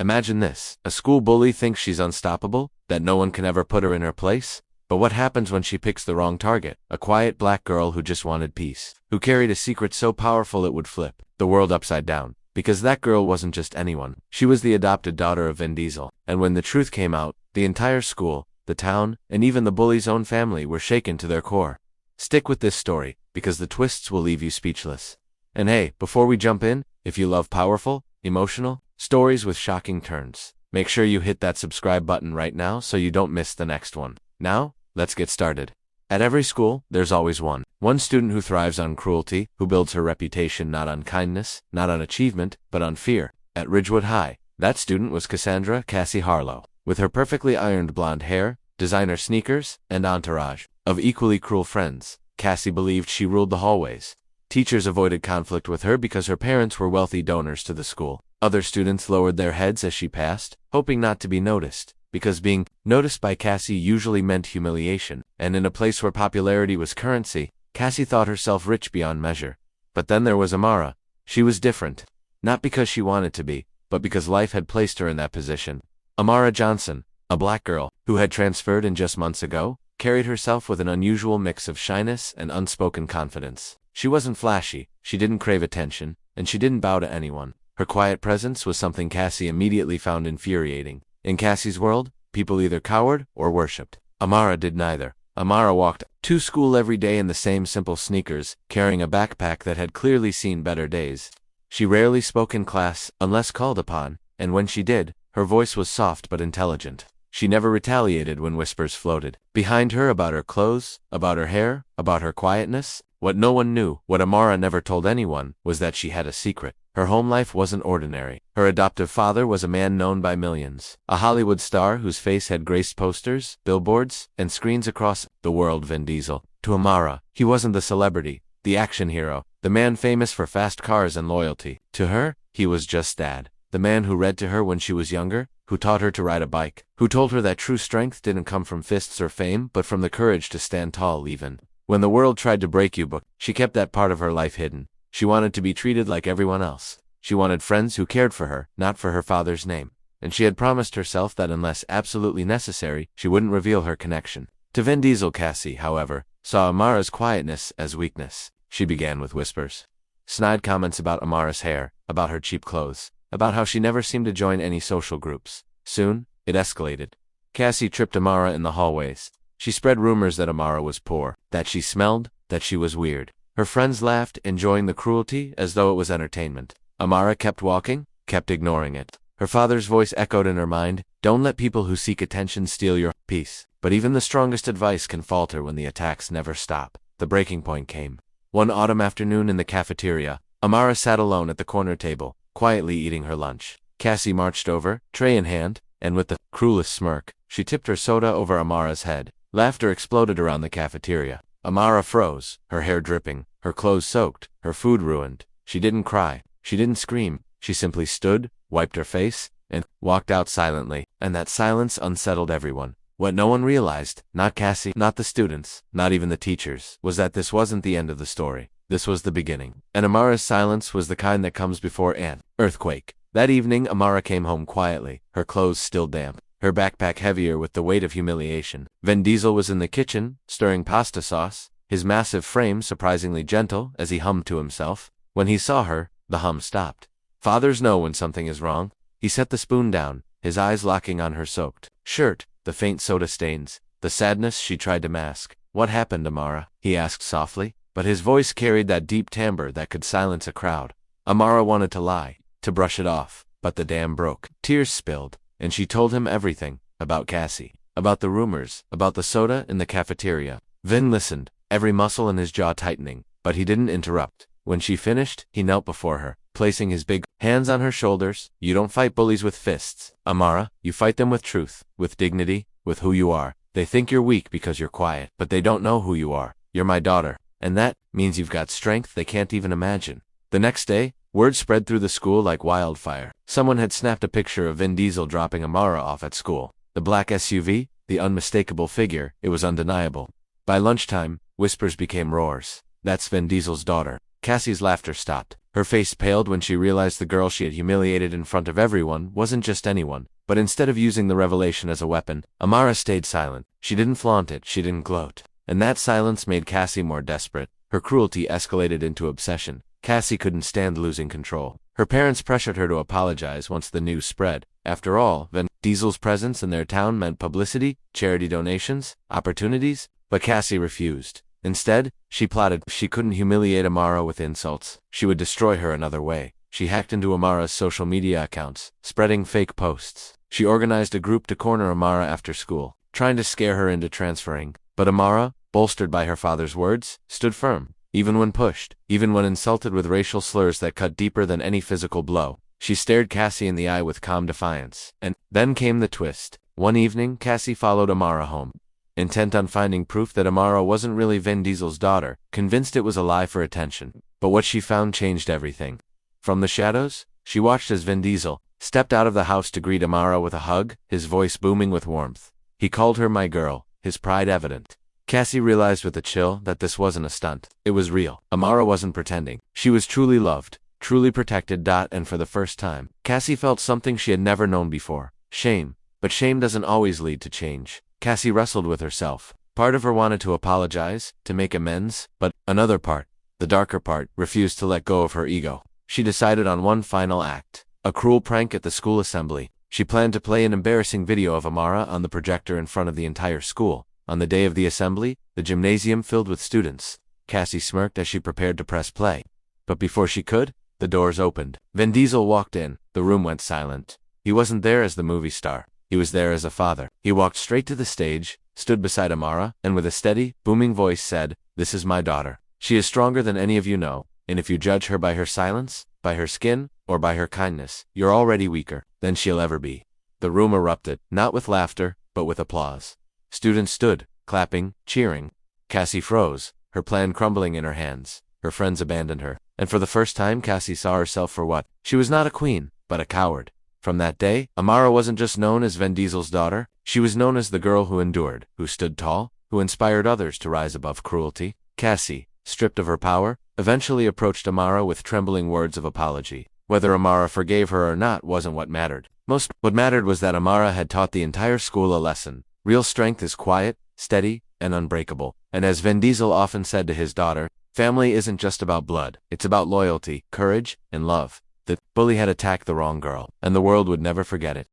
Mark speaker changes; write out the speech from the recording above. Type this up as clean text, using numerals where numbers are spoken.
Speaker 1: Imagine this. A school bully thinks she's unstoppable, that no one can ever put her in her place. But what happens when she picks the wrong target? A quiet black girl who just wanted peace, who carried a secret so powerful it would flip the world upside down. Because that girl wasn't just anyone. She was the adopted daughter of Vin Diesel. And when the truth came out, the entire school, the town, and even the bully's own family were shaken to their core. Stick with this story, because the twists will leave you speechless. And hey, before we jump in, if you love powerful, emotional stories with shocking turns, make sure you hit that subscribe button right now so you don't miss the next one. Now, let's get started. At every school, there's always one student who thrives on cruelty, who builds her reputation not on kindness, not on achievement, but on fear. At Ridgewood High, that student was Cassandra Cassie Harlow. With her perfectly ironed blonde hair, designer sneakers, and entourage of equally cruel friends, Cassie believed she ruled the hallways. Teachers avoided conflict with her because her parents were wealthy donors to the school. Other students lowered their heads as she passed, hoping not to be noticed, because being noticed by Cassie usually meant humiliation, and in a place where popularity was currency, Cassie thought herself rich beyond measure. But then there was Amara. She was different. Not because she wanted to be, but because life had placed her in that position. Amara Johnson, a black girl, who had transferred in just months ago, carried herself with an unusual mix of shyness and unspoken confidence. She wasn't flashy, she didn't crave attention, and she didn't bow to anyone. Her quiet presence was something Cassie immediately found infuriating. In Cassie's world, people either cowered or worshipped. Amara did neither. Amara walked to school every day in the same simple sneakers, carrying a backpack that had clearly seen better days. She rarely spoke in class, unless called upon, and when she did, her voice was soft but intelligent. She never retaliated when whispers floated behind her about her clothes, about her hair, about her quietness. What no one knew, what Amara never told anyone, was that she had a secret. Her home life wasn't ordinary. Her adoptive father was a man known by millions, a Hollywood star whose face had graced posters, billboards, and screens across the world. Vin Diesel. To Amara, he wasn't the celebrity, the action hero, the man famous for fast cars and loyalty. To her, he was just Dad, the man who read to her when she was younger, who taught her to ride a bike, who told her that true strength didn't come from fists or fame, but from the courage to stand tall even when the world tried to break you. But she kept that part of her life hidden. She wanted to be treated like everyone else. She wanted friends who cared for her, not for her father's name. And she had promised herself that unless absolutely necessary, she wouldn't reveal her connection to Vin Diesel. Cassie, however, saw Amara's quietness as weakness. She began with whispers. Snide comments about Amara's hair, about her cheap clothes, about how she never seemed to join any social groups. Soon, it escalated. Cassie tripped Amara in the hallways. She spread rumors that Amara was poor, that she smelled, that she was weird. Her friends laughed, enjoying the cruelty as though it was entertainment. Amara kept walking, kept ignoring it. Her father's voice echoed in her mind, "Don't let people who seek attention steal your peace." But even the strongest advice can falter when the attacks never stop. The breaking point came. One autumn afternoon in the cafeteria, Amara sat alone at the corner table, quietly eating her lunch. Cassie marched over, tray in hand, and with the cruelest smirk, she tipped her soda over Amara's head. Laughter exploded around the cafeteria. Amara froze, her hair dripping, her clothes soaked, her food ruined. She didn't cry, she didn't scream, she simply stood, wiped her face, and walked out silently. And that silence unsettled everyone. What no one realized, not Cassie, not the students, not even the teachers, was that this wasn't the end of the story. This was the beginning. And Amara's silence was the kind that comes before an earthquake. That evening, Amara came home quietly, her clothes still damp, her backpack heavier with the weight of humiliation. Vin Diesel was in the kitchen, stirring pasta sauce, his massive frame surprisingly gentle as he hummed to himself. When he saw her, the hum stopped. Fathers know when something is wrong. He set the spoon down, his eyes locking on her soaked shirt, the faint soda stains, the sadness she tried to mask. "What happened, Amara?" he asked softly, but his voice carried that deep timbre that could silence a crowd. Amara wanted to lie, to brush it off, but the dam broke. Tears spilled, and she told him everything, about Cassie, about the rumors, about the soda in the cafeteria. Vin listened, every muscle in his jaw tightening, but he didn't interrupt. When she finished, he knelt before her, placing his big hands on her shoulders. "You don't fight bullies with fists, Amara. You fight them with truth, with dignity, with who you are. They think you're weak because you're quiet, but they don't know who you are. You're my daughter, and that means you've got strength they can't even imagine." The next day, word spread through the school like wildfire. Someone had snapped a picture of Vin Diesel dropping Amara off at school. The black SUV, the unmistakable figure, it was undeniable. By lunchtime, whispers became roars. "That's Vin Diesel's daughter." Cassie's laughter stopped. Her face paled when she realized the girl she had humiliated in front of everyone wasn't just anyone. But instead of using the revelation as a weapon, Amara stayed silent. She didn't flaunt it, she didn't gloat. And that silence made Cassie more desperate. Her cruelty escalated into obsession. Cassie couldn't stand losing control. Her parents pressured her to apologize once the news spread. After all, Vin Diesel's presence in their town meant publicity, charity donations, opportunities, but Cassie refused. Instead, she plotted she couldn't humiliate Amara with insults. She would destroy her another way. She hacked into Amara's social media accounts, spreading fake posts. She organized a group to corner Amara after school, trying to scare her into transferring. But Amara, bolstered by her father's words, stood firm. Even when pushed, even when insulted with racial slurs that cut deeper than any physical blow, she stared Cassie in the eye with calm defiance. And then came the twist. One evening, Cassie followed Amara home, intent on finding proof that Amara wasn't really Vin Diesel's daughter, convinced it was a lie for attention. But what she found changed everything. From the shadows, she watched as Vin Diesel stepped out of the house to greet Amara with a hug, his voice booming with warmth. He called her my girl, his pride evident. Cassie realized with a chill that this wasn't a stunt. It was real. Amara wasn't pretending. She was truly loved, truly protected. And for the first time, Cassie felt something she had never known before. Shame. But shame doesn't always lead to change. Cassie wrestled with herself. Part of her wanted to apologize, to make amends, but another part, the darker part, refused to let go of her ego. She decided on one final act. A cruel prank at the school assembly. She planned to play an embarrassing video of Amara on the projector in front of the entire school. On the day of the assembly, the gymnasium filled with students. Cassie smirked as she prepared to press play. But before she could, the doors opened. Vin Diesel walked in. The room went silent. He wasn't there as the movie star. He was there as a father. He walked straight to the stage, stood beside Amara, and with a steady, booming voice said, "This is my daughter. She is stronger than any of you know, and if you judge her by her silence, by her skin, or by her kindness, you're already weaker than she'll ever be." The room erupted, not with laughter, but with applause. Students stood, clapping, cheering. Cassie froze, her plan crumbling in her hands. Her friends abandoned her, and for the first time Cassie saw herself for what she was: not a queen, but a coward. From that day, Amara wasn't just known as Vin Diesel's daughter, she was known as the girl who endured, who stood tall, who inspired others to rise above cruelty. Cassie, stripped of her power, eventually approached Amara with trembling words of apology. Whether Amara forgave her or not wasn't what mattered. What mattered was that Amara had taught the entire school a lesson. Real strength is quiet, steady, and unbreakable. And as Vin Diesel often said to his daughter, family isn't just about blood, it's about loyalty, courage, and love. The bully had attacked the wrong girl, and the world would never forget it.